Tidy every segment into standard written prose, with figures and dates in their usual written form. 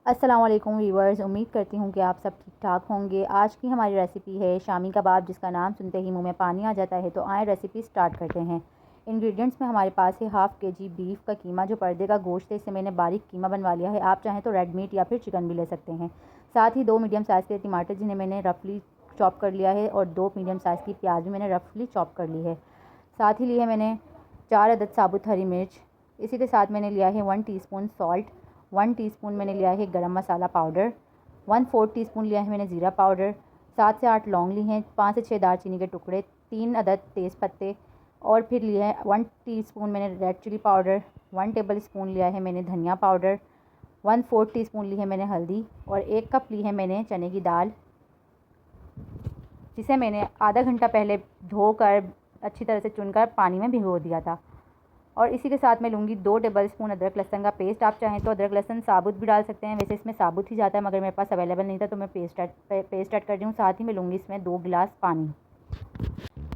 अस्सलाम वालेकुम व्यूवर्स, उम्मीद करती हूँ कि आप सब ठीक ठाक होंगे। आज की हमारी रेसिपी है शामी कबाब, जिसका नाम सुनते ही मुंह में पानी आ जाता है। तो आए रेसिपी स्टार्ट करते हैं। इंग्रेडिएंट्स में हमारे पास है हाफ़ केजी बीफ का कीमा, जो पर्दे का गोश्त है। इसे मैंने बारीक कीमा बनवा लिया है। आप चाहें तो रेड मीट या फिर चिकन भी ले सकते हैं। साथ ही 2 मीडियम साइज़ के टमाटर, जिन्हें मैंने रफली चॉप कर लिया है, और 2 मीडियम साइज़ की प्याज भी मैंने रफली चॉप कर ली है। साथ ही ली है मैंने 4 अदद साबुत हरी मिर्च। इसी के साथ मैंने लिया है 1 टीस्पून सॉल्ट, 1 टीस्पून मैंने लिया है गरम मसाला पाउडर, 1/4 टीस्पून लिया है मैंने ज़ीरा पाउडर, 7 से 8 लौंग ली हैं, 5 से 6 दालचीनी के टुकड़े, 3 अदद तेज़ पत्ते, और फिर लिया है 1 टीस्पून मैंने red chili powder, 1 tablespoon लिया है मैंने धनिया पाउडर, 1/4 टीस्पून ली है मैंने हल्दी, और 1 कप ली है मैंने चने की दाल, जिसे मैंने आधा घंटा पहले धोकर अच्छी तरह से चुनकर पानी में भिगो दिया था। और इसी के साथ मैं लूँगी 2 टेबल स्पून अदरक लहसुन का पेस्ट। आप चाहें तो अदरक लहसुन साबुत भी डाल सकते हैं, वैसे इसमें साबुत ही जाता है, मगर मेरे पास अवेलेबल नहीं था तो मैं पेस्ट ऐड कर रही हूँ। साथ ही मैं लूँगी इसमें 2 गिलास पानी।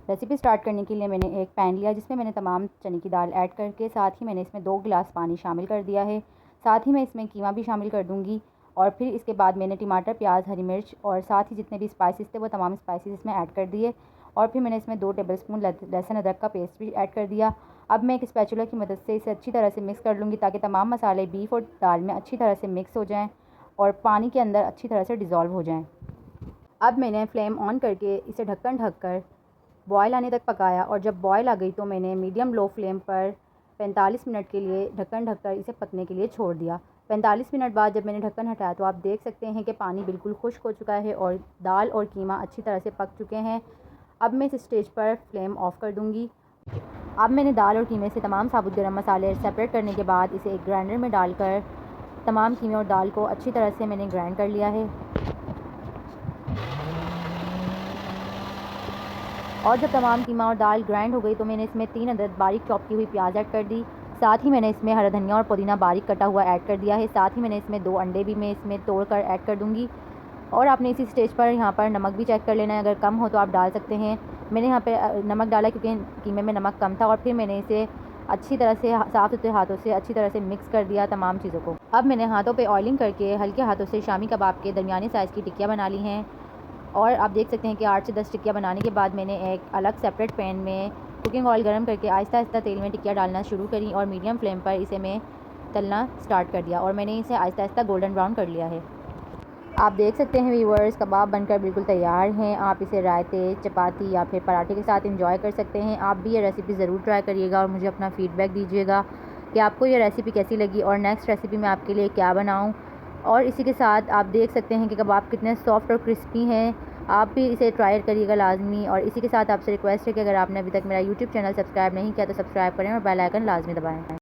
रेसिपी स्टार्ट करने के लिए मैंने एक पैन लिया, जिसमें मैंने तमाम चने की दाल ऐड करके साथ ही मैंने इसमें 2 गिलास पानी शामिल कर दिया है। साथ ही मैं इसमें कीमा भी शामिल कर दूँगी, और फिर इसके बाद मैंने टमाटर, प्याज, हरी मिर्च और साथ ही जितने भी स्पाइसेस थे वो तमाम स्पाइसेस इसमें ऐड कर दिए। और फिर मैंने इसमें 2 टेबल स्पून लहसुन अदरक का पेस्ट भी ऐड कर दिया। अब मैं एक स्पैचुला की मदद से इसे अच्छी तरह से मिक्स कर लूँगी, ताकि तमाम मसाले बीफ और दाल में अच्छी तरह से मिक्स हो जाएँ और पानी के अंदर अच्छी तरह से डिज़ोल्व हो जाएँ। अब मैंने फ्लेम ऑन करके इसे ढक्कन ढककर बॉयल आने तक पकाया, और जब बॉयल आ गई तो मैंने मीडियम लो फ्लेम पर 45 मिनट के लिए ढक्कन ढककर इसे पकने के लिए छोड़ दिया। 45 मिनट बाद जब मैंने ढक्कन हटाया तो आप देख सकते हैं कि पानी बिल्कुल खुश्क हो चुका है और दाल और कीमा अच्छी तरह से पक चुके हैं। अब मैं इस स्टेज पर फ्लेम ऑफ़ कर दूँगी। अब मैंने दाल और कीमे से तमाम साबुत गरम मसाले सेपरेट करने के बाद इसे एक ग्राइंडर में डालकर तमाम कीमे और दाल को अच्छी तरह से मैंने ग्राइंड कर लिया है। और जब तमाम कीमा और दाल ग्राइंड हो गई तो मैंने इसमें 3 अदद बारीक चॉप की हुई प्याज ऐड कर दी। साथ ही मैंने इसमें हरा धनिया और पुदीना बारीक कटा हुआ ऐड कर दिया है। साथ ही मैंने इसमें 2 अंडे भी मैं इसमें तोड़कर ऐड कर दूँगी। और आपने इसी स्टेज पर यहाँ पर नमक भी चेक कर लेना है, अगर कम हो तो आप डाल सकते हैं। मैंने यहाँ पे नमक डाला क्योंकि कीमे में नमक कम था। और फिर मैंने इसे अच्छी तरह से साफ़ सुथरे हाथों से अच्छी तरह से मिक्स कर दिया तमाम चीज़ों को। अब मैंने हाथों पे ऑयलिंग करके हल्के हाथों से शामी कबाब के दरमियानी साइज़ की टिक्कियाँ बना ली हैं। और आप देख सकते हैं कि 8 से 10 टिक्कियाँ बनाने के बाद मैंने एक अलग सेपरेट पैन में कुकिंग ऑयल गर्म करके आहिस्ता आहिस्ता तेल में टिक्कियाँ डालना शुरू करी, और मीडियम फ्लेम पर इसे मैं तलना स्टार्ट कर दिया, और मैंने इसे आहिस्ता आहिस्ता गोल्डन ब्राउन कर लिया है। आप देख सकते हैं व्यूअर्स, कबाब बनकर बिल्कुल तैयार हैं। आप इसे रायते, चपाती या फिर पराठे के साथ एंजॉय कर सकते हैं। आप भी ये रेसिपी ज़रूर ट्राई करिएगा और मुझे अपना फ़ीडबैक दीजिएगा कि आपको ये रेसिपी कैसी लगी और नेक्स्ट रेसिपी मैं आपके लिए क्या बनाऊं। और इसी के साथ आप देख सकते हैं कि कबाब कितने सॉफ्ट और क्रिस्पी हैं। आप भी इसे ट्राई करिएगा लाजमी। और इसी के साथ आपसे रिक्वेस्ट है कि अगर आपने अभी तक मेरा यूट्यूब चैनल सब्सक्राइब नहीं किया तो सब्सक्राइब करें और बेल आइकन लाजमी दबाएँ।